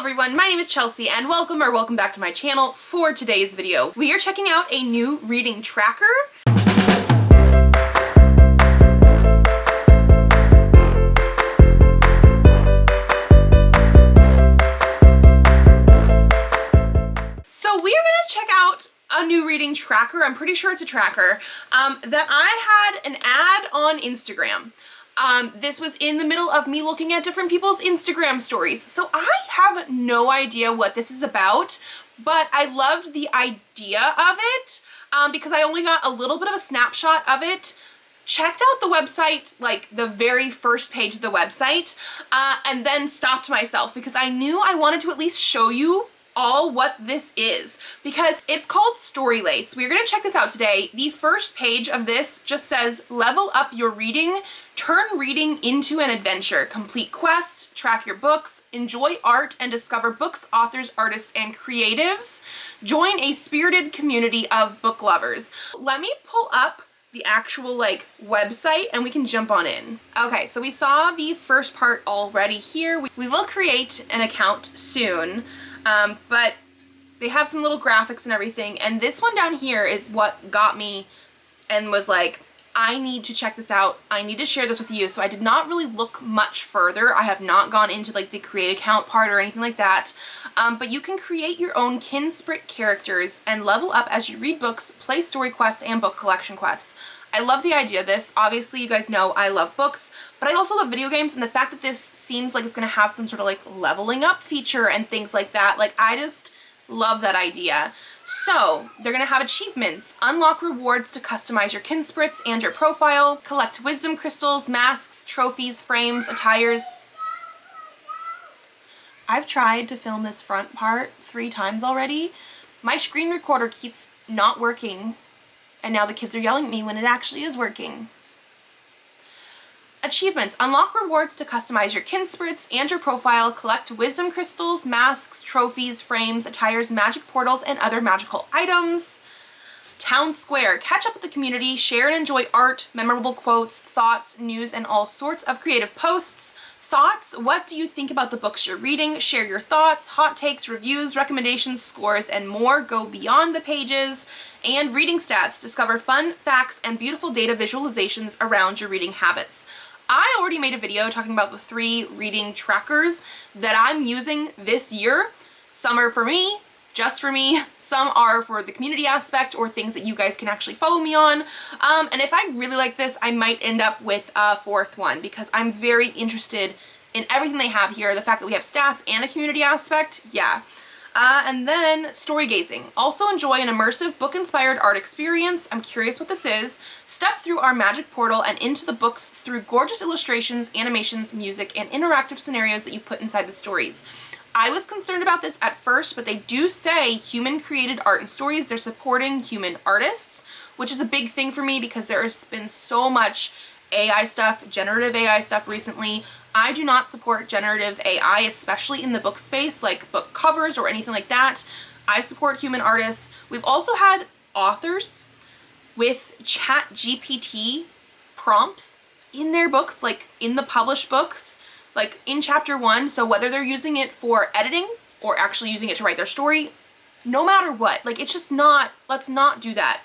everyone, my name is Chelsea and welcome back to my channel. For today's video, we are checking out a new reading tracker. So we are gonna check out a new reading tracker. I'm pretty sure it's a tracker that I had an ad on Instagram. This was in the middle of me looking at different people's Instagram stories. So I have no idea what this is about, but I loved the idea of it because I only got a little bit of a snapshot of it. Checked out the website, like the very first page of the website, and then stopped myself because I knew I wanted to at least show you all what this is, because it's called Story Lace. We're gonna check this out today. The first page of this just says, level up your reading, turn reading into an adventure, complete quests, track your books, enjoy art, and discover books, authors, artists, and creatives. Join a spirited community of book lovers. Let me pull up the actual website and we can jump on in. Okay, so we saw the first part already here. We will create an account soon. But they have some little graphics and everything, and this one down here is what got me and was like, I need to check this out. I need to share this with you. So I did not really look much further. I have not gone into the create account part or anything like that. But you can create your own Kinsprit characters and level up as you read books, play story quests, and book collection quests. I love the idea of this. Obviously, you guys know I love books, but I also love video games, and the fact that this seems like it's gonna have some sort of leveling up feature and things like that, I just love that idea. So they're gonna have achievements, unlock rewards to customize your Kinsprits and your profile, collect wisdom crystals, masks, trophies, frames, attires. I've tried to film this front part 3 times already. My screen recorder keeps not working, and now the kids are yelling at me when it actually is working. Achievements. Unlock rewards to customize your Kinsprits and your profile, collect wisdom crystals, masks, trophies, frames, attires, magic portals, and other magical items. Town Square. Catch up with the community, share and enjoy art, memorable quotes, thoughts, news, and all sorts of creative posts. Thoughts. What do you think about the books you're reading? Share your thoughts, hot takes, reviews, recommendations, scores, and more. Go beyond the pages. And reading stats. Discover fun facts and beautiful data visualizations around your reading habits. I already made a video talking about the 3 reading trackers that I'm using this year. Some are for me, just for me. Some are for the community aspect or things that you guys can actually follow me on. And if I really like this, I might end up with a 4th one because I'm very interested in everything they have here. The fact that we have stats and a community aspect, yeah. And then story gazing. Also enjoy an immersive book-inspired art experience. I'm curious what this is. Step through our magic portal and into the books through gorgeous illustrations, animations, music, and interactive scenarios that you put inside the stories. I was concerned about this at first, but they do say human-created art and stories. They're supporting human artists, which is a big thing for me because there has been so much AI stuff, generative AI stuff recently. I do not support generative AI, especially in the book space, like book covers or anything like that. I support human artists. We've also had authors with ChatGPT prompts in their books, in the published books, in chapter 1. So whether they're using it for editing or actually using it to write their story, no matter what, it's just not, let's not do that.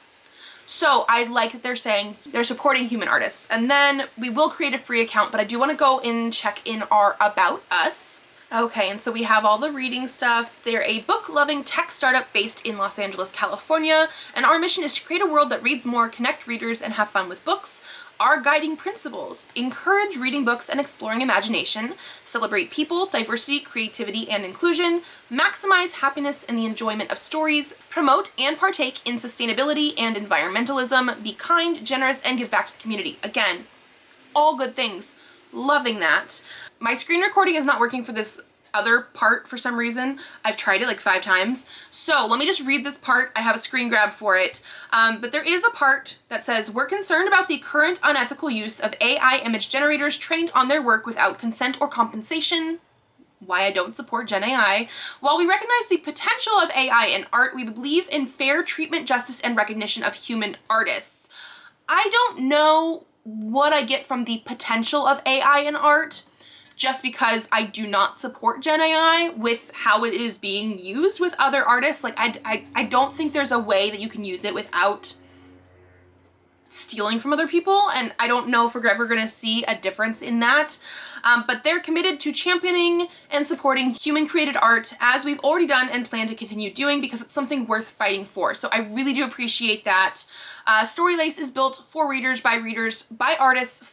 So I like that they're saying they're supporting human artists. And then we will create a free account, but I do want to go and check in our About Us. Okay, and so we have all the reading stuff. They're a book-loving tech startup based in Los Angeles, California, and our mission is to create a world that reads more, connect readers, and have fun with books. Our guiding principles: encourage reading books and exploring imagination, celebrate people, diversity, creativity, and inclusion, maximize happiness and the enjoyment of stories, promote and partake in sustainability and environmentalism, be kind, generous, and give back to the community. Again, all good things. Loving that. My screen recording is not working for this other part for some reason. I've tried it 5 times. So let me just read this part. I have a screen grab for it. But there is a part that says, we're concerned about the current unethical use of AI image generators trained on their work without consent or compensation. Why I don't support Gen AI. While we recognize the potential of AI in art, we believe in fair treatment, justice, and recognition of human artists. I don't know what I get from the potential of AI in art. just because I do not support Gen AI with how it is being used with other artists. Like I don't think there's a way that you can use it without stealing from other people, and I don't know if we're ever going to see a difference in that. But they're committed to championing and supporting human created art, as we've already done and plan to continue doing, because it's something worth fighting for. So I really do appreciate that. Storylace is built for readers, by artists,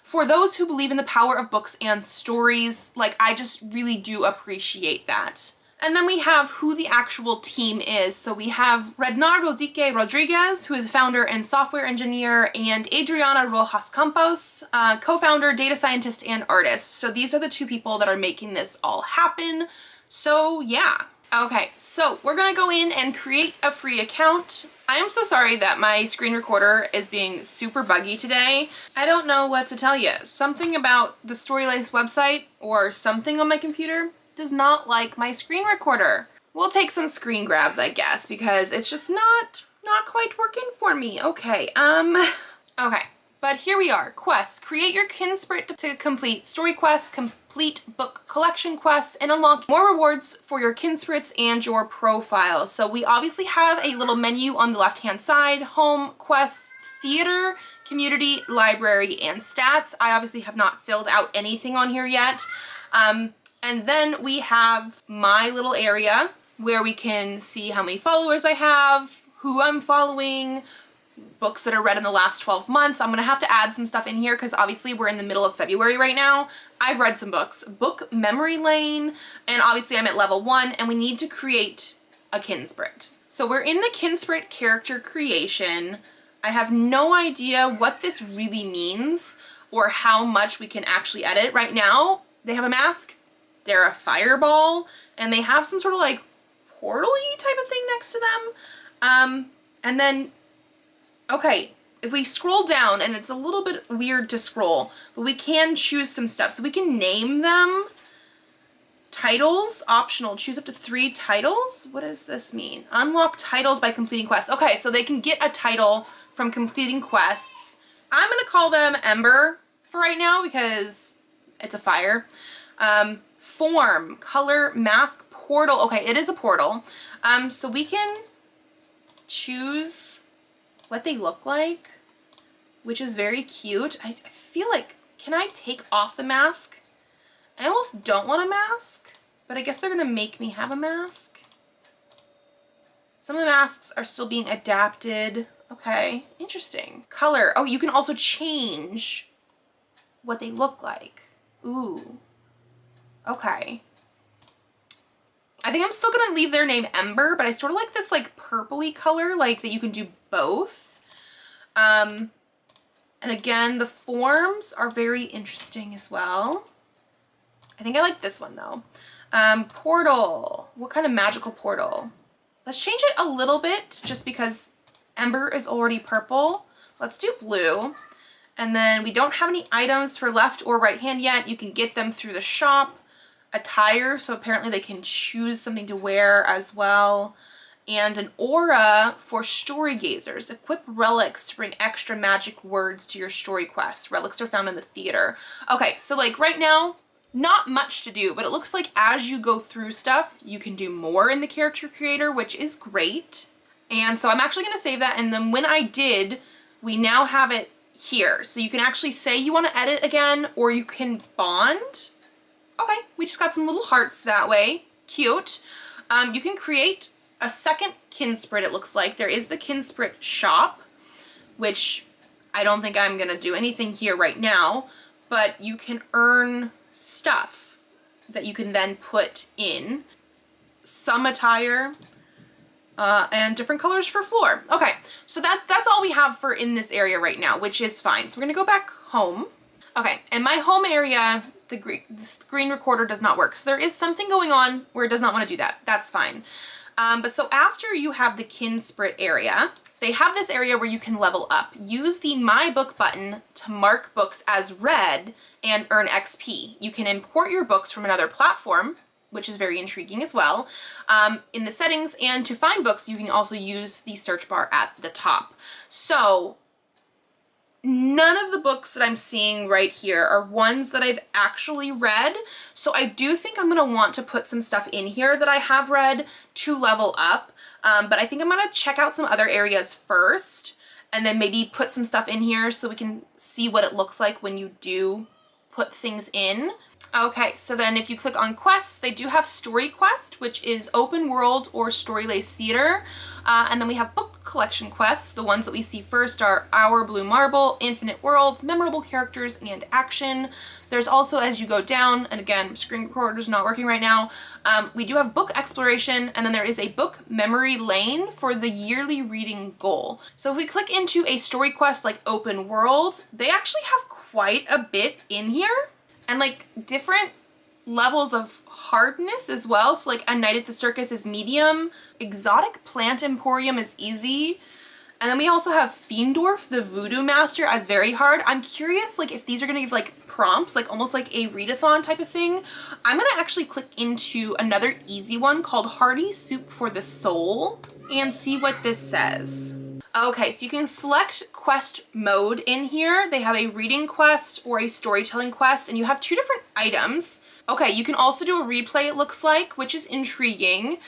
for those who believe in the power of books and stories. Like, I just really do appreciate that. And then we have who the actual team is. So we have Rednar Rosique Rodriguez, who is a founder and software engineer, and Adriana Rojas Campos, co-founder, data scientist, and artist. So these are the two people that are making this all happen. So yeah. Okay, so we're gonna go in and create a free account. I am so sorry that my screen recorder is being super buggy today. I don't know what to tell you. Something about the Storylace website or something on my computer does not like my screen recorder. We'll take some screen grabs, I guess, because it's just not quite working for me. Okay, okay. But here we are. Quests. Create your Kinsprit to complete story quests, complete book collection quests, and unlock more rewards for your Kinsprits and your profile. So we obviously have a little menu on the left-hand side: home, quests, theater, community, library, and stats. I obviously have not filled out anything on here yet. And then we have my little area where we can see how many followers I have, who I'm following, books that are read in the last 12 months. I'm gonna have to add some stuff in here because obviously we're in the middle of February right now. I've read some books. Book memory lane, and obviously I'm at level 1, and we need to create a Kinsprit. So we're in the Kinsprit character creation. I have no idea what this really means or how much we can actually edit. Right now, they have a mask, they're a fireball, and they have some sort of like portal-y type of thing next to them. And then, okay, if we scroll down, and it's a little bit weird to scroll, but we can choose some stuff. So we can name them. Titles, optional, choose up to 3 titles. What does this mean? Unlock titles by completing quests. Okay, so they can get a title from completing quests. I'm gonna call them Ember for right now because it's a fire. Form, color, mask, portal. Okay, it is a portal. So we can choose what they look like, which is very cute. I feel like, can I take off the mask? I almost don't want a mask, but I guess they're gonna make me have a mask. Some of the masks are still being adapted. Okay, interesting. Color. Oh, you can also change what they look like. Ooh. Okay. I think I'm still gonna leave their name Ember, but I sort of like this like purpley color, like that you can do both. And again, the forms are very interesting as well. I think I like this one though. Portal. What kind of magical portal? Let's change it a little bit just because Ember is already purple. Let's do blue. And then we don't have any items for left or right hand yet. You can get them through the shop. Attire, so apparently they can choose something to wear as well. And an aura for story gazers. Equip relics to bring extra magic words to your story quests. Relics are found in the theater. Okay, so like right now, not much to do, but it looks like as you go through stuff, you can do more in the character creator, which is great. And so I'm actually gonna save that, and then when I did, we now have it here. So you can actually say you wanna edit again, or you can bond. Okay, we just got some little hearts that way. Cute. You can create a second Kinsprit, it looks like. There is the Kinsprit shop, which I don't think I'm gonna do anything here right now, but you can earn stuff that you can then put in. Some attire, and different colors for floor. Okay, so that's all we have for in this area right now, which is fine. So we're gonna go back home. Okay, in my home area, the screen recorder does not work. So there is something going on where it does not want to do that. That's fine. But so after you have the Kinsprit area, they have this area where you can level up. Use the My Book button to mark books as read and earn XP. You can import your books from another platform, which is very intriguing as well, in the settings. And to find books, you can also use the search bar at the top. So none of the books that I'm seeing right here are ones that I've actually read. So I do think I'm gonna want to put some stuff in here that I have read to level up. But I think I'm gonna check out some other areas first and then maybe put some stuff in here so we can see what it looks like when you do put things in. Okay, so then if you click on quests, they do have Story Quest, which is open world or story-laced theater. And then we have book collection quests. The ones that we see first are Our Blue Marble, Infinite Worlds, Memorable Characters, and Action. There's also, as you go down, and again, screen recorder's not working right now, we do have book exploration, and then there is a book memory lane for the yearly reading goal. So if we click into a story quest like open world, they actually have quite a bit in here. And like different levels of hardness as well. So like A Night at the Circus is medium, Exotic Plant Emporium is easy. And then we also have Fiendorf, the Voodoo Master, as very hard. I'm curious like if these are gonna give like prompts, like almost like a readathon type of thing. I'm gonna actually click into another easy one called Hearty Soup for the Soul and see what this says. Okay, so you can select quest mode in here. They have a reading quest or a storytelling quest, and you have two different items. Okay, you can also do a replay, it looks like, which is intriguing.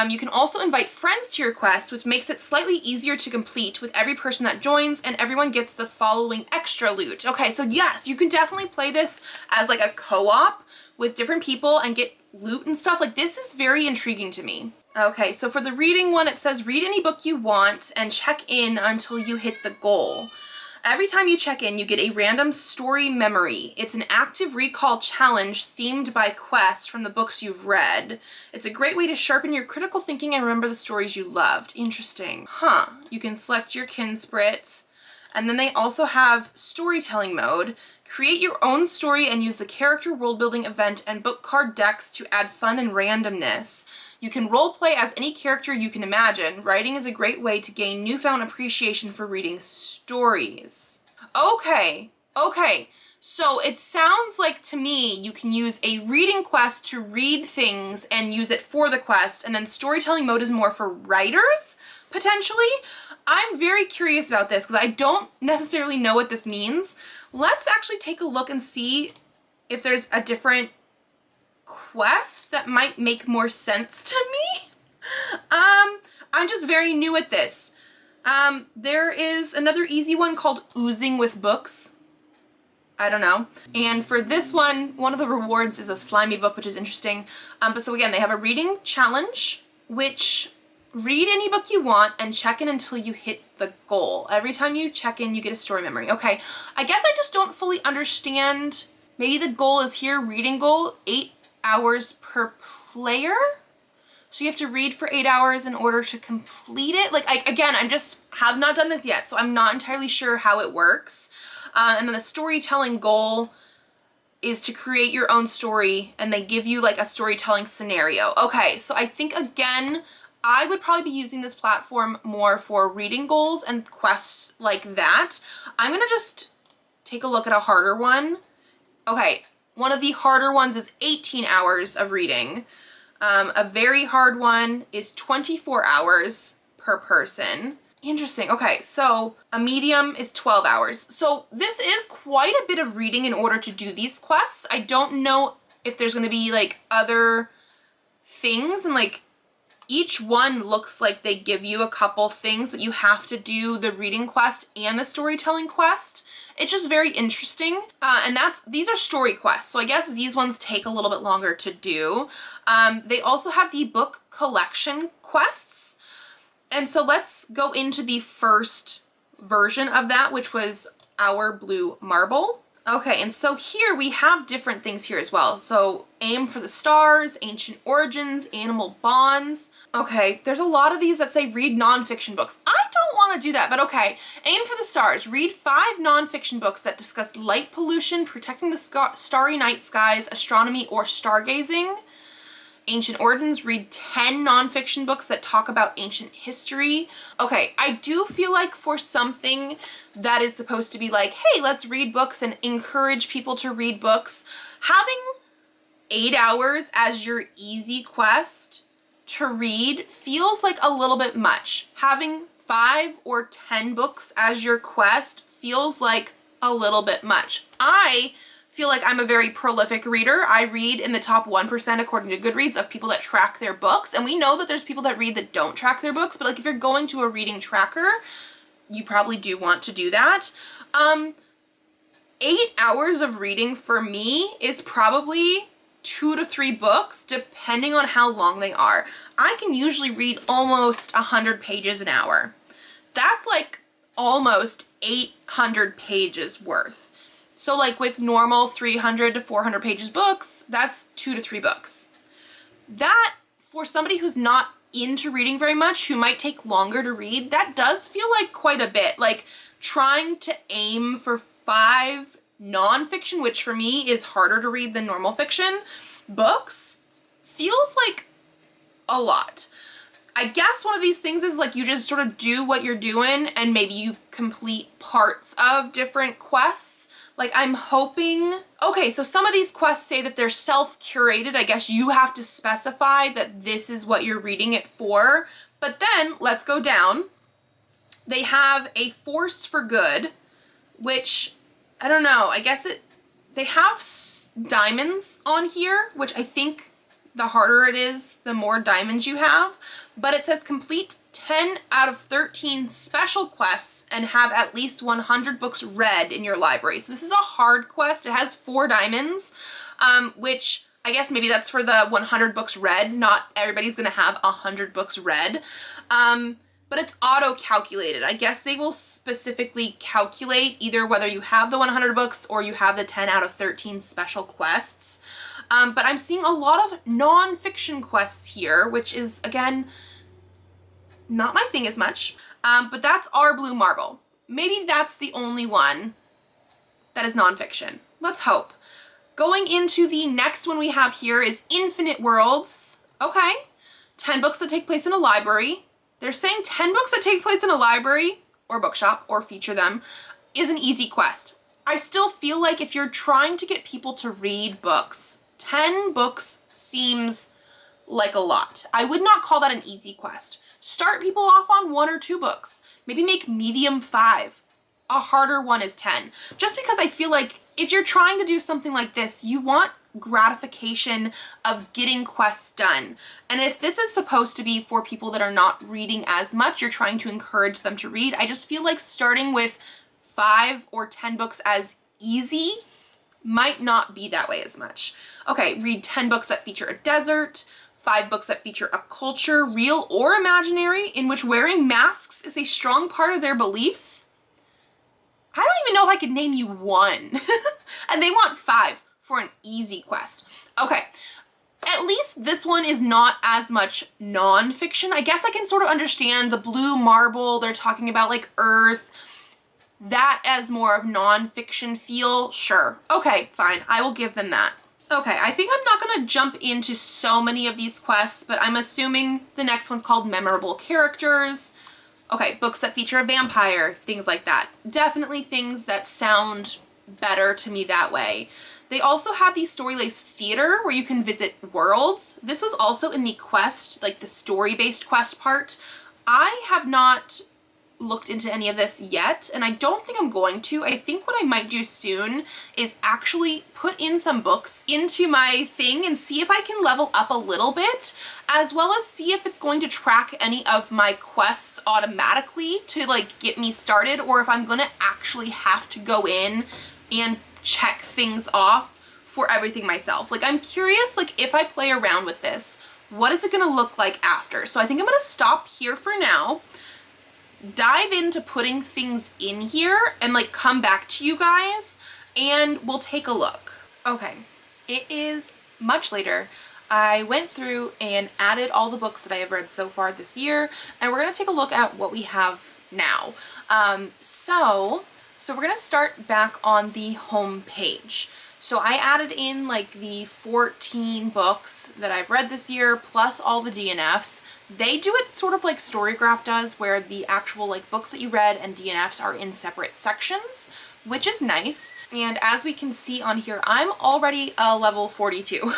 You can also invite friends to your quest, which makes it slightly easier to complete with every person that joins, and everyone gets the following extra loot. Okay, so yes, you can definitely play this as like a co-op with different people and get loot and stuff. Like, this is very intriguing to me. Okay, so for the reading one, it says read any book you want and check in until you hit the goal. Every time you check in, you get a random story memory. It's an active recall challenge themed by quests from the books you've read. It's a great way to sharpen your critical thinking and remember the stories you loved. Interesting. Huh. You can select your Kinsprit. And then they also have storytelling mode. Create your own story and use the character world building event and book card decks to add fun and randomness. You can roleplay as any character you can imagine. Writing is a great way to gain newfound appreciation for reading stories. Okay. So it sounds like to me you can use a reading quest to read things and use it for the quest, and then storytelling mode is more for writers, potentially. I'm very curious about this because I don't necessarily know what this means. Let's actually take a look and see if there's a different quest that might make more sense to me. I'm just very new at this. There is another easy one called Oozing with Books. I don't know. And for this one of the rewards is a slimy book, which is interesting. But so again, they have a reading challenge, which read any book you want and check in until you hit the goal. Every time you check in, you get a story memory. Okay, I guess I just don't fully understand. Maybe the goal is here, reading goal, 8 hours per player. So you have to read for 8 hours in order to complete it. Like, again, I'm just have not done this yet, so I'm not entirely sure how it works. And then the storytelling goal is to create your own story, and they give you like a storytelling scenario. Okay, so I think again, I would probably be using this platform more for reading goals and quests like that. I'm gonna just take a look at a harder one. Okay, one of the harder ones is 18 hours of reading. A very hard one is 24 hours per person. Interesting. Okay, so a medium is 12 hours. So this is quite a bit of reading in order to do these quests. I don't know if there's gonna be like other things, and like each one looks like they give you a couple things, but you have to do the reading quest and the storytelling quest. It's just very interesting. And these are story quests. So I guess these ones take a little bit longer to do. They also have the book collection quests. And so let's go into the first version of that, which was Our Blue Marble. Okay, and so here we have different things here as well. So Aim for the Stars, Ancient Origins, Animal Bonds. Okay, there's a lot of these that say read nonfiction books. I don't want to do that, but okay. Aim for the Stars. Read 5 nonfiction books that discuss light pollution, protecting the starry night skies, astronomy, or stargazing. Ancient Origins, read 10 nonfiction books that talk about ancient history. Okay, I do feel like for something that is supposed to be like, hey, let's read books and encourage people to read books, having 8 hours as your easy quest to read feels like a little bit much. Having 5 or 10 books as your quest feels like a little bit much. I feel like I'm a very prolific reader. I read in the top 1% according to Goodreads of people that track their books. And we know that there's people that read that don't track their books, but like if you're going to a reading tracker, you probably do want to do that. 8 hours of reading for me is probably 2 to 3 books, depending on how long they are. I can usually read almost 100 pages an hour. That's like almost 800 pages worth. So like with normal 300 to 400 pages books, that's 2 to 3 books. That, for somebody who's not into reading very much, who might take longer to read, that does feel like quite a bit. Like trying to aim for 5 nonfiction, which for me is harder to read than normal fiction, books, feels like a lot. I guess one of these things is like you just sort of do what you're doing and maybe you complete parts of different quests. Like I'm hoping, okay, so some of these quests say that they're self-curated. I guess you have to specify that this is what you're reading it for. But then let's go down. They have a force for good, which I don't know. I guess they have diamonds on here, which I think the harder it is, the more diamonds you have. But it says complete 10 out of 13 special quests and have at least 100 books read in your library. So this is a hard quest. It has 4 diamonds, which I guess maybe that's for the 100 books read. Not everybody's gonna have 100 books read. But it's auto-calculated. I guess they will specifically calculate either whether you have the 100 books or you have the 10 out of 13 special quests. But I'm seeing a lot of non-fiction quests here, which is, again, not my thing as much. But that's our blue marble. Maybe that's the only one that is non-fiction. Let's hope. Going into the next one we have here is Infinite Worlds. Okay. 10 books that take place in a library. They're saying 10 books that take place in a library or bookshop or feature them is an easy quest. I still feel like if you're trying to get people to read books, 10 books seems like a lot. I would not call that an easy quest. Start people off on 1 or 2 books. Maybe make medium 5. A harder one is 10. Just because I feel like if you're trying to do something like this, you want gratification of getting quests done. And if this is supposed to be for people that are not reading as much, you're trying to encourage them to read, I just feel like starting with 5 or 10 books as easy might not be that way as much. Okay, read 10 books that feature a desert, 5 books that feature a culture, real or imaginary, in which wearing masks is a strong part of their beliefs. I don't even know if I could name you one. And they want 5 for an easy quest. Okay, at least this one is not as much non-fiction. I guess I can sort of understand the blue marble. They're talking about like Earth. That as more of non-fiction feel, sure. Okay, fine, I will give them that. Okay, I think I'm not gonna jump into so many of these quests, but I'm assuming the next one's called Memorable Characters. Okay, books that feature a vampire, things like that. Definitely things that sound better to me that way. They also have the story-based theater where you can visit worlds. This was also in the quest, like the story-based quest part. I have not looked into any of this yet, and I don't think I'm going to. I think what I might do soon is actually put in some books into my thing and see if I can level up a little bit, as well as see if it's going to track any of my quests automatically to like get me started, or if I'm gonna actually have to go in and check things off for everything myself. Like I'm curious, like if I play around with this, what is it gonna look like after? So I think I'm gonna stop here for now, dive into putting things in here and like come back to you guys and we'll take a look. Okay, it is much later. I went through and added all the books that I have read so far this year, and we're gonna take a look at what we have now. So we're gonna start back on the home page. So I added in like the 14 books that I've read this year, plus all the DNFs. They do it sort of like Storygraph does, where the actual like books that you read and DNFs are in separate sections, which is nice. And as we can see on here, I'm already a level 42.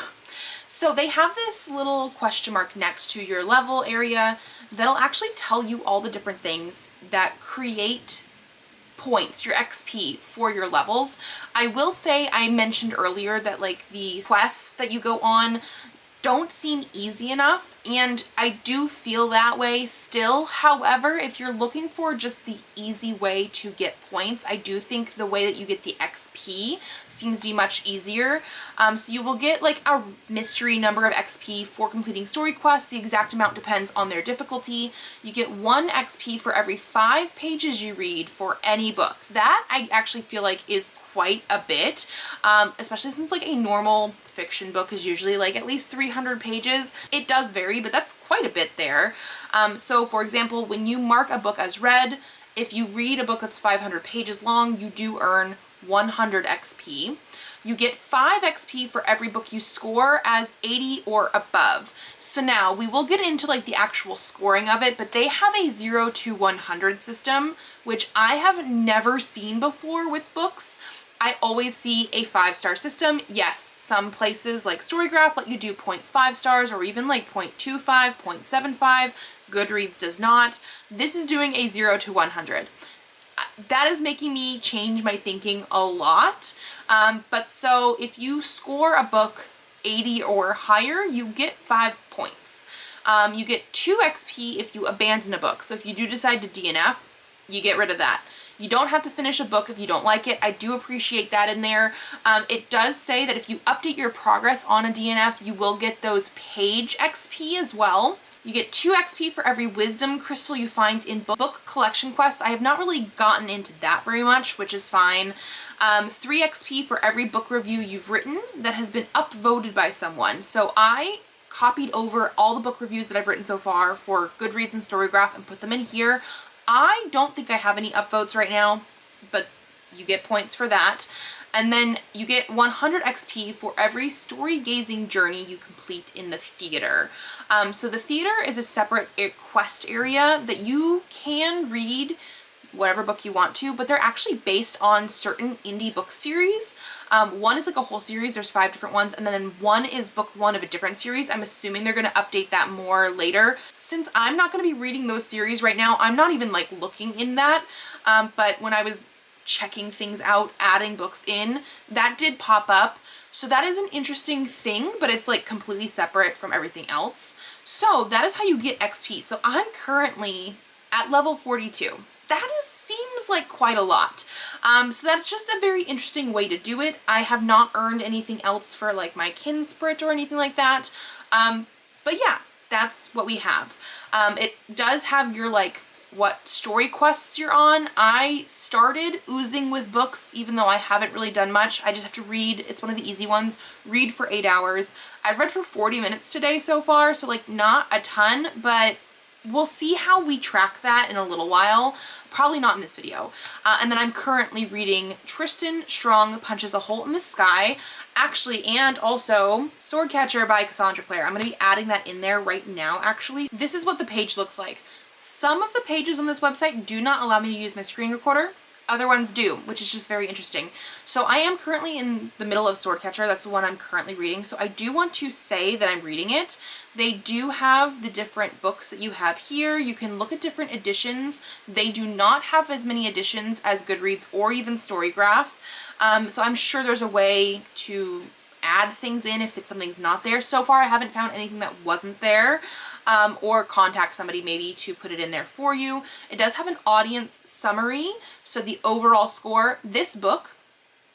So they have this little question mark next to your level area that'll actually tell you all the different things that create points, your XP for your levels. I will say, I mentioned earlier that like the quests that you go on don't seem easy enough, and I do feel that way still. However, if you're looking for just the easy way to get points, I do think the way that you get the XP seems to be much easier. So you will get like a mystery number of XP for completing story quests. The exact amount depends on their difficulty. You get 1 XP for every 5 pages you read for any book. That I actually feel like is quite a bit, especially since like a normal fiction book is usually like at least 300 pages. It does vary, but that's quite a bit there. So for example, when you mark a book as read, if you read a book that's 500 pages long, you do earn 100 XP. You get 5 XP for every book you score as 80 or above. So now we will get into like the actual scoring of it, but they have a 0 to 100 system, which I have never seen before with books. I always see a 5-star system. Yes, some places like Storygraph let you do 0.5 stars or even like 0.25, 0.75. Goodreads does not. This is doing a 0 to 100. That is making me change my thinking a lot. But so if you score a book 80 or higher, you get 5 points. You get 2 XP if you abandon a book. So if you do decide to DNF, you get rid of that. You don't have to finish a book if you don't like it. I do appreciate that in there. It does say that if you update your progress on a DNF, you will get those page XP as well. You get 2 XP for every wisdom crystal you find in book collection quests. I have not really gotten into that very much, which is fine. 3 XP for every book review you've written that has been upvoted by someone. So I copied over all the book reviews that I've written so far for Goodreads and Storygraph and put them in here. I don't think I have any upvotes right now, but you get points for that. And then you get 100 XP for every story gazing journey you complete in the theater. So the theater is a separate quest area that you can read whatever book you want to, but they're actually based on certain indie book series. One is like a whole series, there's 5 different ones, and then one is book 1 of a different series. I'm assuming they're gonna update that more later. Since I'm not gonna be reading those series right now, I'm not even like looking in that, but when I was checking things out, adding books in, that did pop up. So that is an interesting thing, but it's like completely separate from everything else. So that is how you get XP. So I'm currently at level 42. That seems like quite a lot. So that's just a very interesting way to do it. I have not earned anything else for like my Kinsprit or anything like that. But yeah, that's what we have. It does have your like what story quests you're on. I started oozing with books, even though I haven't really done much. I just have to read. It's one of the easy ones. Read for 8 hours. I've read for 40 minutes today so far, so like not a ton, but we'll see how we track that in a little while. Probably not in this video. And then I'm currently reading Tristan Strong Punches a Hole in the Sky, actually, and also Swordcatcher by Cassandra Clare. I'm going to be adding that in there right now, actually. This is what the page looks like. Some of the pages on this website do not allow me to use my screen recorder. Other ones do, which is just very interesting. So I am currently in the middle of Swordcatcher. That's the one I'm currently reading. So I do want to say that I'm reading it. They do have the different books that you have here. You can look at different editions. They do not have as many editions as Goodreads or even Storygraph. So I'm sure there's a way to add things in if something's not there. So far I haven't found anything that wasn't there. Or contact somebody maybe to put it in there for you. It does have an audience summary. So the overall score, this book,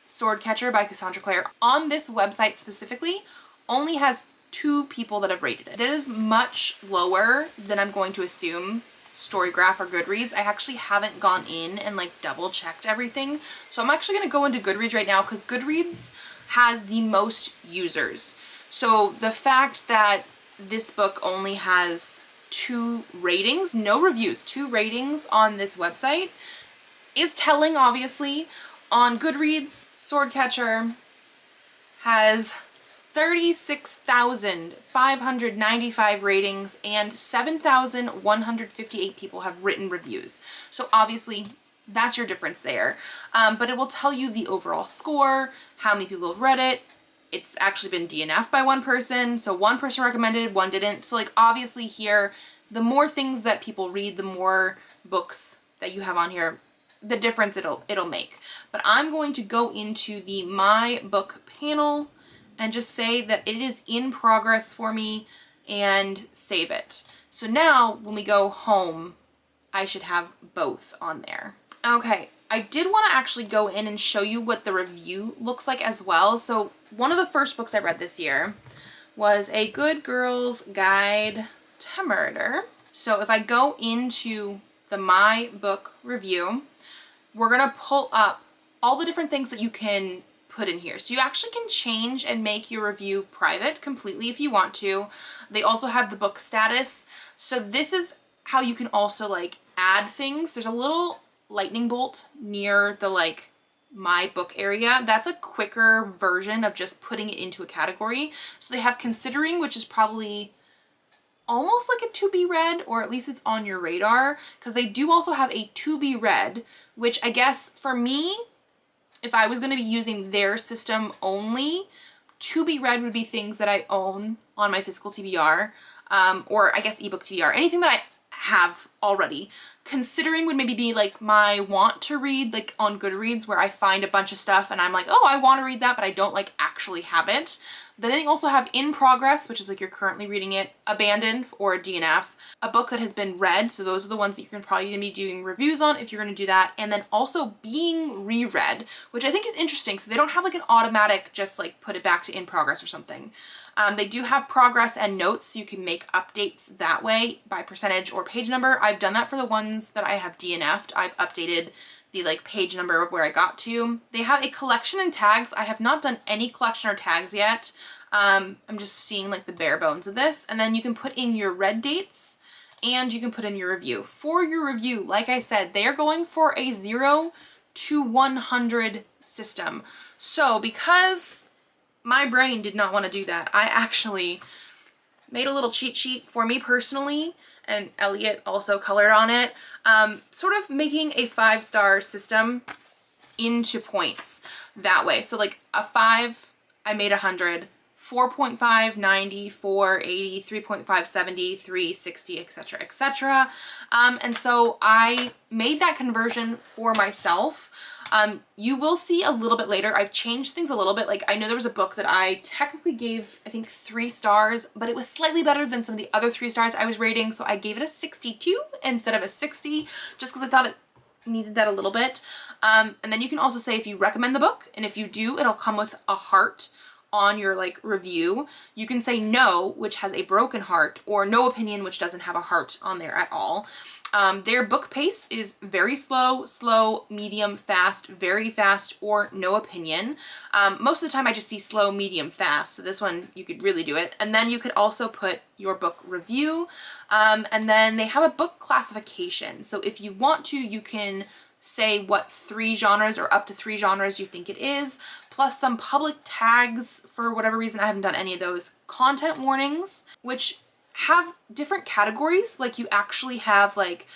Swordcatcher by Cassandra Clare, on this website specifically, only has 2 people that have rated it. That is much lower than I'm going to assume Storygraph or Goodreads. I actually haven't gone in and like double checked everything. So I'm actually going to go into Goodreads right now because Goodreads has the most users. So the fact that this book only has 2 ratings, no reviews, 2 ratings on this website is telling, obviously. On Goodreads, Swordcatcher has 36,595 ratings and 7,158 people have written reviews. So obviously that's your difference there. But it will tell you the overall score, how many people have read it. It's actually been DNF'd by 1 person. So 1 person recommended, 1 didn't. So like obviously here, the more things that people read, the more books that you have on here, the difference it'll make. But I'm going to go into the My Book panel and just say that it is in progress for me and save it. So now when we go home, I should have both on there. Okay, I did want to actually go in and show you what the review looks like as well. So one of the first books I read this year was A Good Girl's Guide to Murder. So if I go into the My Book review, we're gonna pull up all the different things that you can put in here. So you actually can change and make your review private completely if you want to. They also have the book status. So this is how you can also like add things. There's a little lightning bolt near the like My Book area. That's a quicker version of just putting it into a category. So they have considering, which is probably almost like a to be read, or at least it's on your radar, because they do also have a to be read, which I guess for me, if I was going to be using their system only, to be read would be things that I own on my physical TBR, or I guess ebook TBR, anything that I have already. Considering would maybe be like my want to read, like on Goodreads, where I find a bunch of stuff and I'm like, oh, I want to read that, but I don't like actually have it. Then they also have in progress, which is like you're currently reading it, abandoned or a DNF, a book that has been read. So those are the ones that you're probably going to be doing reviews on if you're going to do that. And then also being reread, which I think is interesting. So they don't have like an automatic, just like put it back to in progress or something. They do have progress and notes, so you can make updates that way by percentage or page number. I've done that for the ones that I have DNF'd. I've updated the like page number of where I got to. They have a collection and tags. I have not done any collection or tags yet. I'm just seeing like the bare bones of this. And then you can put in your read dates and you can put in your review. For your review, like I said, they are going for a 0 to 100 system. So because my brain did not want to do that, I actually made a little cheat sheet for me personally, and Elliot also colored on it, sort of making a 5-star system into points that way. So like a 5, I made 100, 4.5, 90, 4, 80, 3.5, 70, 3, 60, etc., etc. And so I made that conversion for myself. You will see a little bit later, I've changed things a little bit. Like I know there was a book that I technically gave, I think 3 stars, but it was slightly better than some of the other 3 stars I was rating. So I gave it a 62 instead of a 60, just because I thought it needed that a little bit. And then you can also say if you recommend the book, and if you do, it'll come with a heart on your like review. You can say no, which has a broken heart, or no opinion, which doesn't have a heart on there at all. Their book pace is very slow, slow, medium, fast, very fast, or no opinion. Most of the time I just see slow, medium, fast. So this one, you could really do it. And then you could also put your book review. And then they have a book classification. So if you want to, you can say what 3 genres or up to 3 genres you think it is, plus some public tags. For whatever reason, I haven't done any of those. Content warnings, which have different categories. Like you actually have like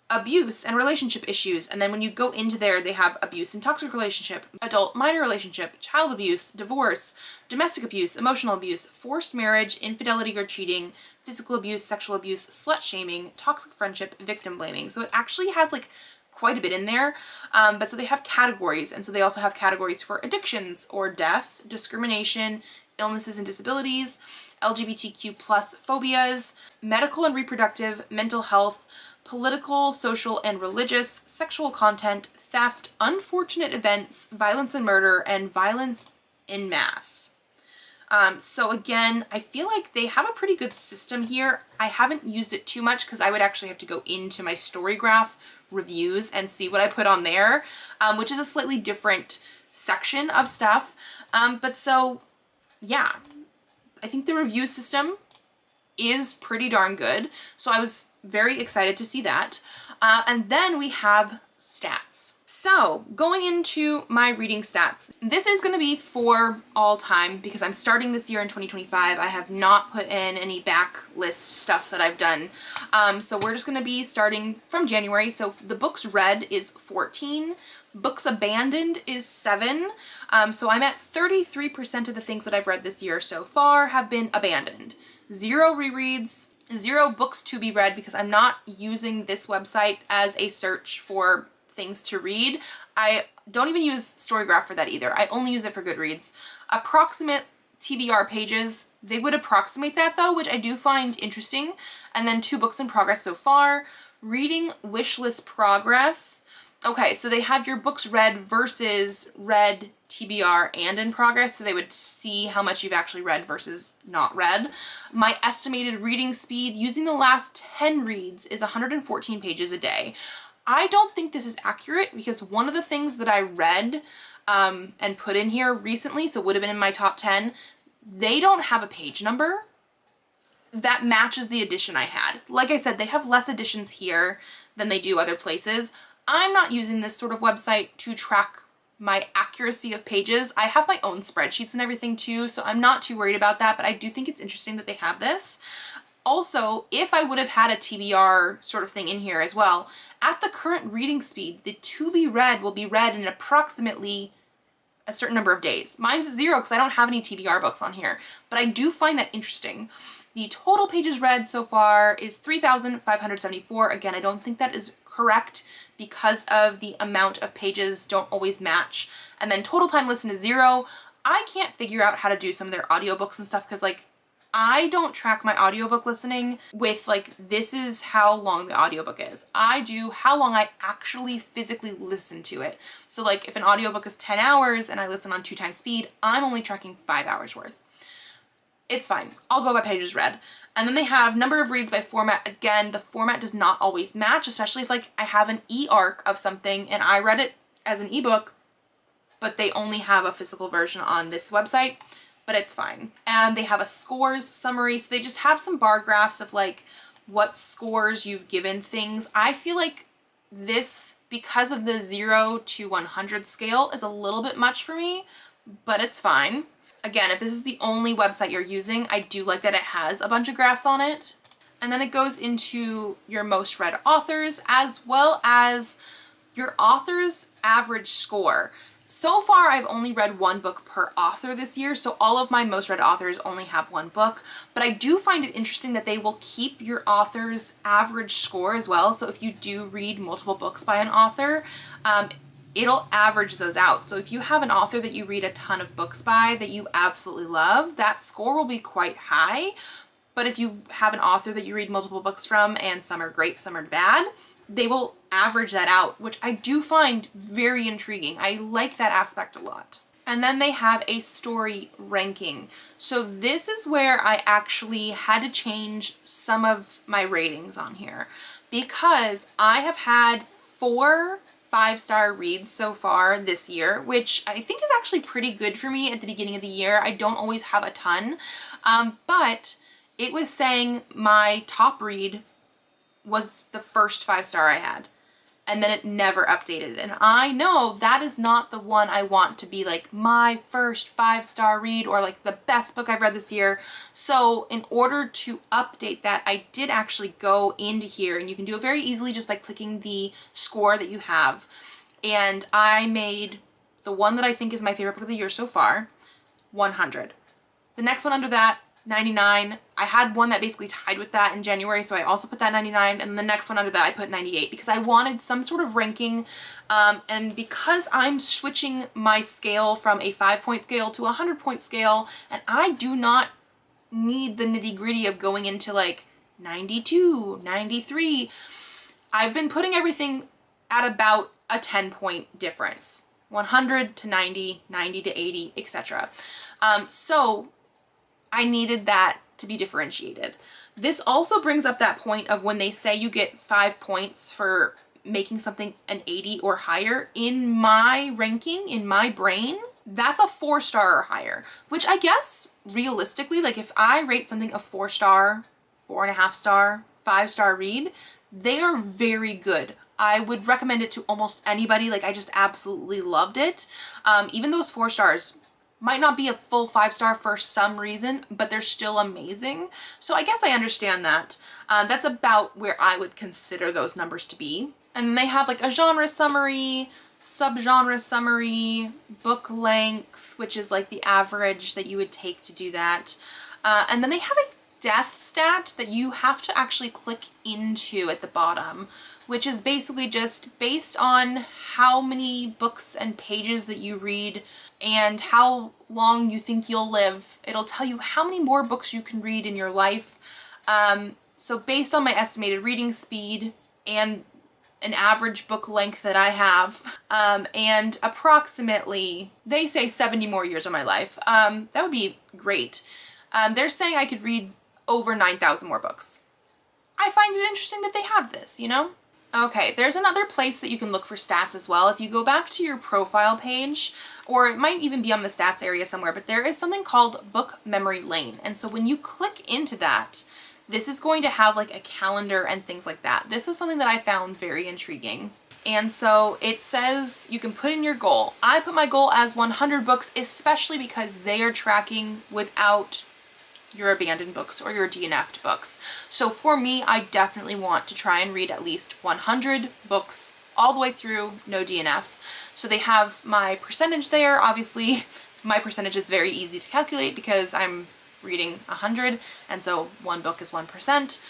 abuse and relationship issues, and then when you go into there, they have abuse and toxic relationship, adult minor relationship, child abuse, divorce, domestic abuse, emotional abuse, forced marriage, infidelity or cheating, physical abuse, sexual abuse, slut shaming, toxic friendship, victim blaming. So it actually has like quite a bit in there. But so they have categories, and so they also have categories for addictions or death, discrimination, illnesses and disabilities, LGBTQ plus phobias, medical and reproductive, mental health, political, social and religious, sexual content, theft, unfortunate events, violence and murder, and violence en masse. So again, I feel like they have a pretty good system here. I haven't used it too much because I would actually have to go into my StoryGraph reviews and see what I put on there, which is a slightly different section of stuff. But so yeah, I think the review system is pretty darn good. So I was very excited to see that. And then we have stats. So going into my reading stats, this is going to be for all time because I'm starting this year in 2025. I have not put in any backlist stuff that I've done. So we're just going to be starting from January. So the books read is 14. Books abandoned is 7. So I'm at 33% of the things that I've read this year so far have been abandoned. 0 rereads, 0 books to be read because I'm not using this website as a search for things to read. I don't even use Storygraph for that either. I only use it for Goodreads. Approximate TBR pages, they would approximate that though, which I do find interesting. And then 2 books in progress so far. Reading wish list progress. Okay, so they have your books read versus read, TBR, and in progress, so they would see how much you've actually read versus not read. My estimated reading speed using the last 10 reads is 114 pages a day. I don't think this is accurate because one of the things that I read and put in here recently, so would have been in my top 10, they don't have a page number that matches the edition I had. Like I said, they have less editions here than they do other places. I'm not using this sort of website to track my accuracy of pages. I have my own spreadsheets and everything too, so I'm not too worried about that, but I do think it's interesting that they have this. Also, if I would have had a TBR sort of thing in here as well, at the current reading speed, the to be read will be read in approximately a certain number of days. Mine's at 0 because I don't have any TBR books on here, but I do find that interesting. The total pages read so far is 3,574. Again, I don't think that is correct because of the amount of pages don't always match. And then total time listened is 0. I can't figure out how to do some of their audiobooks and stuff because like I don't track my audiobook listening with like, this is how long the audiobook is. I do how long I actually physically listen to it. So like if an audiobook is 10 hours and I listen on 2 times speed, I'm only tracking 5 hours worth. It's fine. I'll go by pages read. And then they have number of reads by format. Again, the format does not always match, especially if like I have an e-arc of something and I read it as an ebook, but they only have a physical version on this website. But it's fine. And they have a scores summary. So they just have some bar graphs of like what scores you've given things. I feel like this, because of the 0 to 100 scale, is a little bit much for me, but it's fine. Again, if this is the only website you're using, I do like that it has a bunch of graphs on it. And then it goes into your most read authors as well as your author's average score. So far, I've only read 1 book per author this year, so all of my most read authors only have 1 book, but I do find it interesting that they will keep your author's average score as well. So if you do read multiple books by an author, it'll average those out. So if you have an author that you read a ton of books by that you absolutely love, that score will be quite high. But if you have an author that you read multiple books from and some are great, some are bad, they will average that out, which I do find very intriguing. I like that aspect a lot. And then they have a story ranking. So this is where I actually had to change some of my ratings on here because I have had 4 5-star reads so far this year, which I think is actually pretty good for me at the beginning of the year. I don't always have a ton, but it was saying my top read was the first 5-star I had, and then it never updated. And I know that is not the one I want to be like my first 5-star read or like the best book I've read this year. So in order to update that, I did actually go into here, and you can do it very easily just by clicking the score that you have. And I made the one that I think is my favorite book of the year so far, 100. The next one under that, 99. I had one that basically tied with that in January, so I also put that 99, and the next one under that I put 98 because I wanted some sort of ranking, and because I'm switching my scale from a 5-point scale to a 100-point scale, and I do not need the nitty-gritty of going into like 92, 93. I've been putting everything at about a 10-point difference, 100 to 90, 90 to 80, etc. So I needed that to be differentiated. This also brings up that point of when they say you get 5 points for making something an 80 or higher. In my ranking, in my brain, that's a 4-star or higher, which I guess realistically, like if I rate something a 4-star, 4.5-star, 5-star read, they are very good. I would recommend it to almost anybody. Like I just absolutely loved it. Even those 4 stars might not be a full 5-star for some reason, but they're still amazing. So I guess I understand that. That's about where I would consider those numbers to be. And then they have like a genre summary, subgenre summary, book length, which is like the average that you would take to do that. And then they have a death stat that you have to actually click into at the bottom, which is basically just based on how many books and pages that you read and how long you think you'll live. It'll tell you how many more books you can read in your life. So based on my estimated reading speed and an average book length that I have, and approximately, they say 70 more years of my life, that would be great. They're saying I could read over 9,000 more books. I find it interesting that they have this, you know? Okay, there's another place that you can look for stats as well. If you go back to your profile page, or it might even be on the stats area somewhere, but there is something called Book Memory Lane. And so when you click into that, this is going to have like a calendar and things like that. This is something that I found very intriguing. And so it says you can put in your goal. I put my goal as 100 books, especially because they are tracking without your abandoned books or your DNF'd books. So for me, I definitely want to try and read at least 100 books all the way through, no DNFs. So they have my percentage there. Obviously, my percentage is very easy to calculate because I'm reading 100, and so one book is 1%.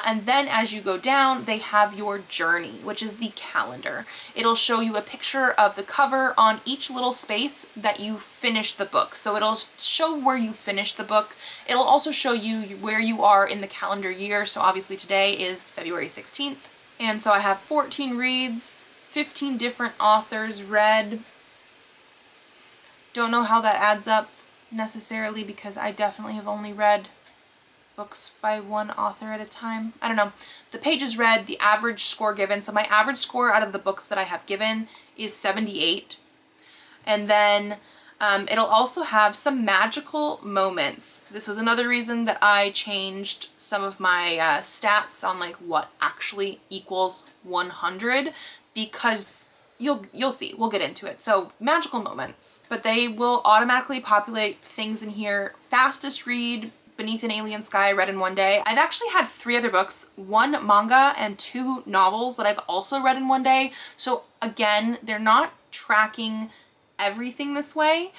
And then as you go down, they have your journey, which is the calendar. It'll show you a picture of the cover on each little space that you finish the book. So it'll show where you finish the book. It'll also show you where you are in the calendar year. So obviously today is February 16th. And so I have 14 reads, 15 different authors read. Don't know how that adds up necessarily because I definitely have only read books by one author at a time. I don't know. The pages read, the average score given. So my average score out of the books that I have given is 78. And then it'll also have some magical moments. This was another reason that I changed some of my stats on like what actually equals 100, because you'll see, we'll get into it. So magical moments, but they will automatically populate things in here. Fastest read, Beneath an Alien Sky, read in one day. I've actually had 3 other books, 1 manga and 2 novels that I've also read in one day. So again, they're not tracking everything this way.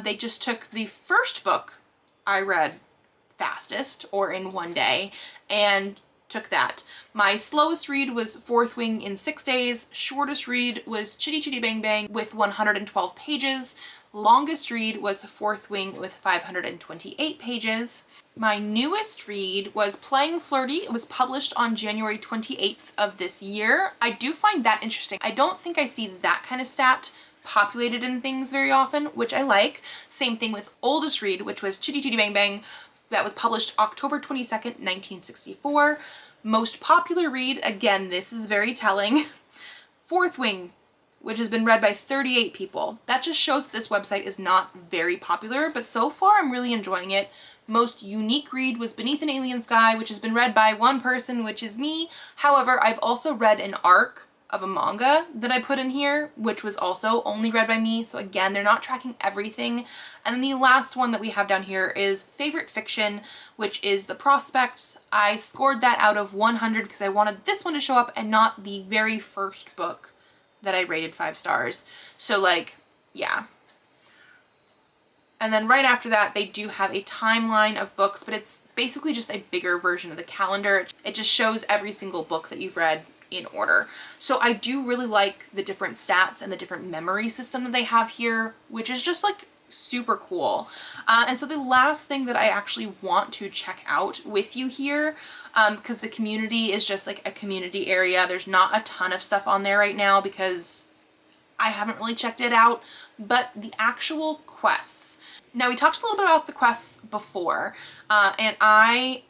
They just took the first book I read fastest or in one day and took that. My slowest read was Fourth Wing in 6 days. Shortest read was Chitty Chitty Bang Bang with 112 pages. Longest read was Fourth Wing with 528 pages. My newest read was Playing Flirty. It was published on January 28th of this year. I do find that interesting. I don't think I see that kind of stat populated in things very often, which I like. Same thing with oldest read, which was Chitty Chitty Bang Bang. That was published October 22nd, 1964. Most popular read, again, this is very telling. Fourth Wing, which has been read by 38 people. That just shows that this website is not very popular, but so far I'm really enjoying it. Most unique read was Beneath an Alien Sky, which has been read by one person, which is me. However, I've also read an arc of a manga that I put in here, which was also only read by me. So again, they're not tracking everything. And then the last one that we have down here is Favorite Fiction, which is The Prospects. I scored that out of 100 because I wanted this one to show up and not the very first book that I rated 5 stars. So like, yeah. And then right after that, they do have a timeline of books, but it's basically just a bigger version of the calendar. It just shows every single book that you've read in order. So I do really like the different stats and the different memory system that they have here, which is just like super cool. And so the last thing that I actually want to check out with you here, because the community is just like a community area. There's not a ton of stuff on there right now because I haven't really checked it out, but the actual quests. Now we talked a little bit about the quests before, and I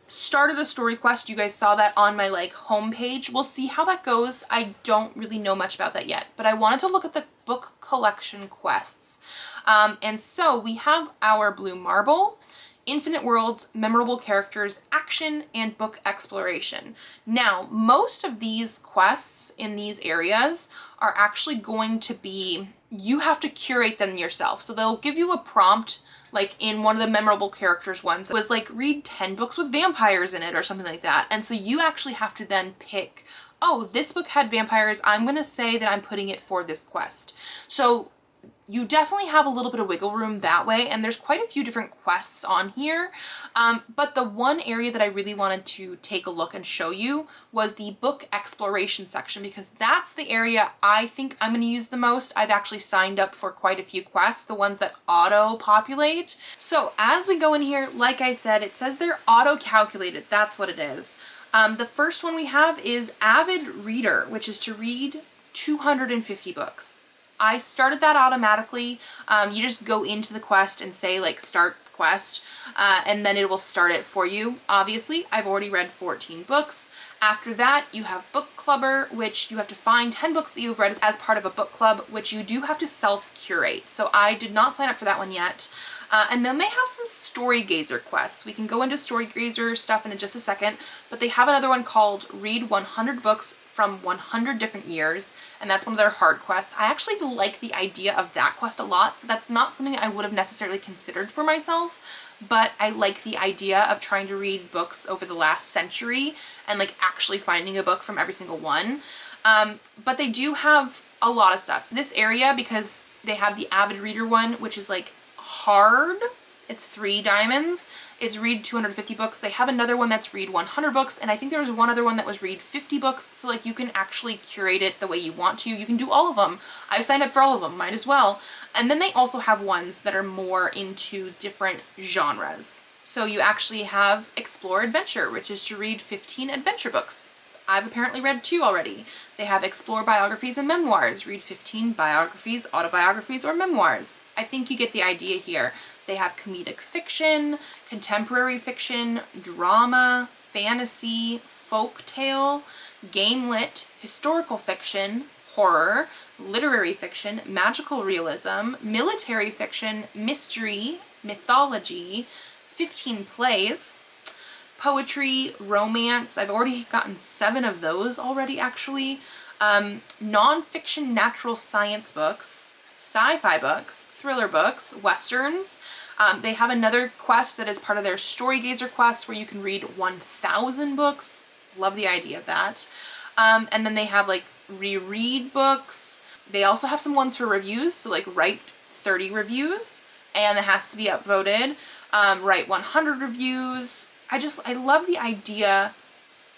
started a story quest. You guys saw that on my like homepage. We'll see how that goes. I don't really know much about that yet, but I wanted to look at the book collection quests. And so we have our Blue Marble, Infinite Worlds, Memorable Characters, Action, and Book Exploration. Now, most of these quests in these areas are actually going to be, you have to curate them yourself. So they'll give you a prompt, like in one of the Memorable Characters ones, it was like read 10 books with vampires in it or something like that. And so you actually have to then pick, oh, this book had vampires. I'm going to say that I'm putting it for this quest. So you definitely have a little bit of wiggle room that way, and there's quite a few different quests on here. But the one area that I really wanted to take a look and show you was the book exploration section, because that's the area I think I'm going to use the most. I've actually signed up for quite a few quests, the ones that auto-populate. So as we go in here, like I said, it says they're auto-calculated. That's what it is. The first one we have is Avid Reader, which is to read 250 books. I started that automatically. You just go into the quest and say like start quest, and then it will start it for you. Obviously, I've already read 14 books. After that, you have Book Clubber, which you have to find 10 books that you've read as part of a book club, which you do have to self-curate. So I did not sign up for that one yet. And then they have some Story Gazer quests. We can go into Story Gazer stuff in just a second, but they have another one called Read 100 Books from 100 different years, and that's one of their hard quests. I actually like the idea of that quest a lot, so that's not something I would have necessarily considered for myself, but I like the idea of trying to read books over the last century and like actually finding a book from every single one. But they do have a lot of stuff. This area, because they have the Avid Reader one, which is like hard, it's 3 diamonds. It's read 250 books. They have another one that's read 100 books, and I think there was one other one that was read 50 books, so like you can actually curate it the way you want to. You can do all of them. I've signed up for all of them, might as well. And then they also have ones that are more into different genres. So you actually have Explore Adventure, which is to read 15 adventure books. I've apparently read 2 already. They have Explore Biographies and Memoirs, read 15 biographies, autobiographies, or memoirs. I think you get the idea here. They have comedic fiction, contemporary fiction, drama, fantasy, folktale, game lit, historical fiction, horror, literary fiction, magical realism, military fiction, mystery, mythology, 15 plays, poetry, romance. I've already gotten 7 of those already, actually. Non-fiction natural science books, sci-fi books, thriller books, westerns. They have another quest that is part of their Story Gazer quest where you can read 1,000 books. Love the idea of that. And then they have like reread books. They also have some ones for reviews, so like write 30 reviews and it has to be upvoted. Write 100 reviews. I love the idea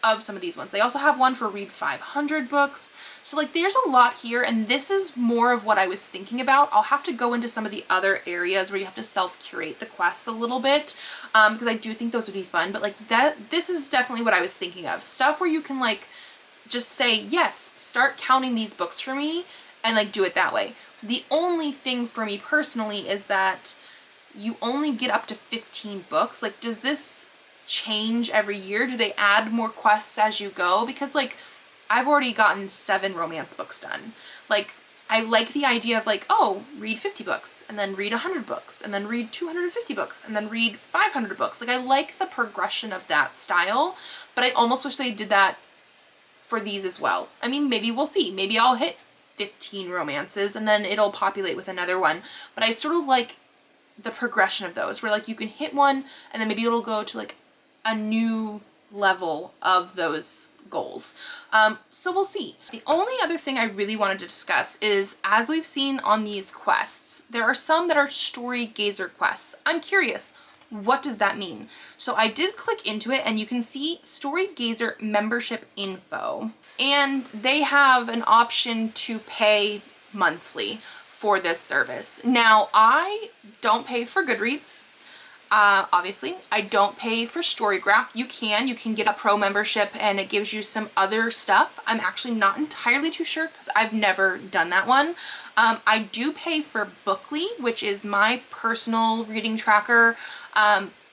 of some of these ones. They also have one for read 500 books. So like there's a lot here, and this is more of what I was thinking about. I'll have to go into some of the other areas where you have to self-curate the quests a little bit, because I do think those would be fun, but like this is definitely what I was thinking of. Stuff where you can like just say, yes, start counting these books for me, and like do it that way. The only thing for me personally is that you only get up to 15 books. Like, does this change every year? Do they add more quests as you go? Because like I've already gotten 7 romance books done. Like, I like the idea of like, oh, read 50 books, and then read 100 books, and then read 250 books, and then read 500 books. Like, I like the progression of that style, but I almost wish they did that for these as well. I mean, maybe we'll see. Maybe I'll hit 15 romances, and then it'll populate with another one. But I sort of like the progression of those, where like you can hit one, and then maybe it'll go to like a new level of those goals. So we'll see. The only other thing I really wanted to discuss is, as we've seen on these quests, there are some that are Story Gazer quests. I'm curious, what does that mean? So I did click into it, and you can see Story Gazer membership info, and they have an option to pay monthly for this service. Now, I don't pay for Goodreads. Obviously, I don't pay for Storygraph. You can get a pro membership and it gives you some other stuff. I'm actually not entirely too sure because I've never done that one. I do pay for Bookly, which is my personal reading tracker,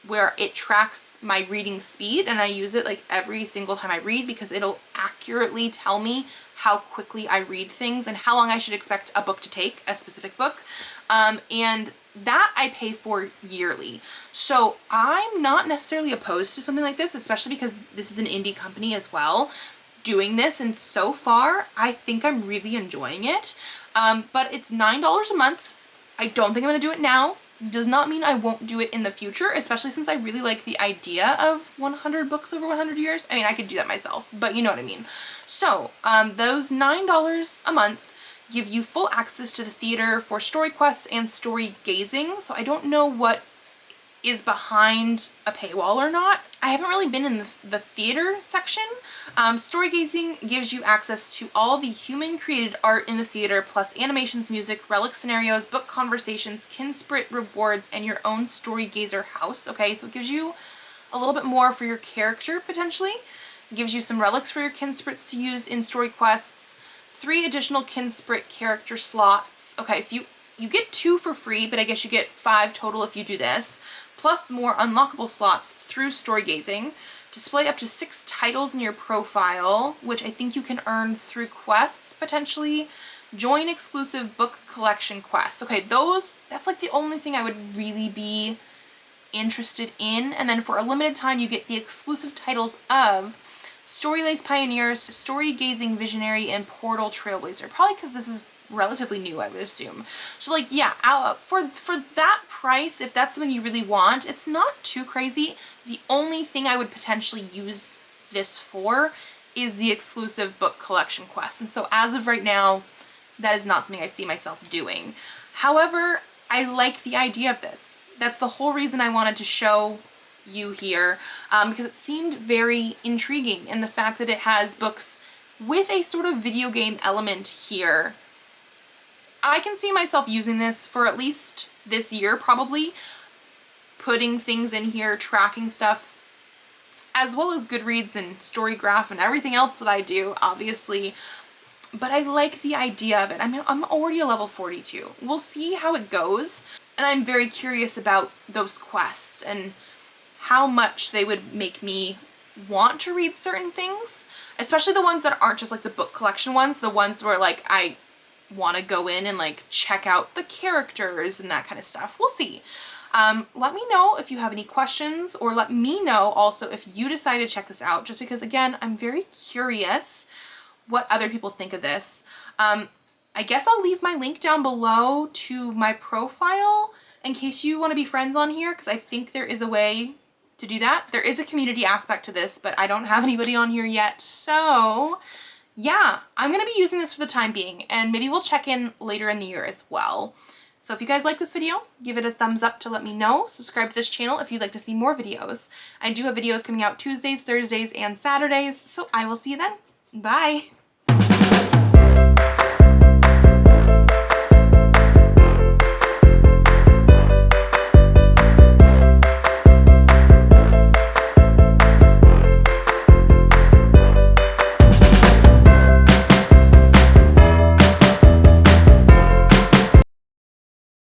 where it tracks my reading speed, and I use it like every single time I read because it'll accurately tell me how quickly I read things and how long I should expect a book to take, a specific book. And that I pay for yearly. So I'm not necessarily opposed to something like this, especially because this is an indie company as well doing this, and so far I think I'm really enjoying it. But it's $9 a month. I don't think I'm gonna do it now. Does not mean I won't do it in the future, especially since I really like the idea of 100 books over 100 years. I mean, I could do that myself, but you know what I mean. So those $9 a month give you full access to the theater for story quests and story gazing. So I don't know what is behind a paywall or not. I haven't really been in the theater section. Story gazing gives you access to all the human created art in the theater, plus animations, music, relic scenarios, book conversations, Kinsprit rewards, and your own story gazer house. Okay, so it gives you a little bit more for your character potentially. It gives you some relics for your Kinsprits to use in story quests, 3 additional Kinsprit character slots. Okay, so you get 2 for free, but I guess you get 5 total if you do this, plus more unlockable slots through story gazing. Display up to 6 titles in your profile, which I think you can earn through quests potentially. Join exclusive book collection quests. Okay, that's like the only thing I would really be interested in. And then for a limited time, you get the exclusive titles of Storylace Pioneers, Story Gazing Visionary, and Portal Trailblazer. Probably because this is relatively new, I would assume. So like, yeah, for that price, if that's something you really want, it's not too crazy. The only thing I would potentially use this for is the exclusive book collection quest. And so as of right now, that is not something I see myself doing. However, I like the idea of this. That's the whole reason I wanted to show you here, because it seemed very intriguing, and the fact that it has books with a sort of video game element here. I can see myself using this for at least this year, probably, putting things in here, tracking stuff, as well as Goodreads and Storygraph and everything else that I do, obviously. But I like the idea of it. I mean, I'm already a level 42. We'll see how it goes. And I'm very curious about those quests and how much they would make me want to read certain things, especially the ones that aren't just like the book collection ones, the ones where like I want to go in and like check out the characters and that kind of stuff. We'll see. Let me know if you have any questions, or let me know also if you decide to check this out, just because again, I'm very curious what other people think of this. I guess I'll leave my link down below to my profile in case you want to be friends on here, because I think there is a way to do that. There is a community aspect to this, but I don't have anybody on here yet. So yeah, I'm going to be using this for the time being, and maybe we'll check in later in the year as well. So if you guys like this video, give it a thumbs up to let me know. Subscribe to this channel if you'd like to see more videos. I do have videos coming out Tuesdays, Thursdays, and Saturdays, so I will see you then. Bye!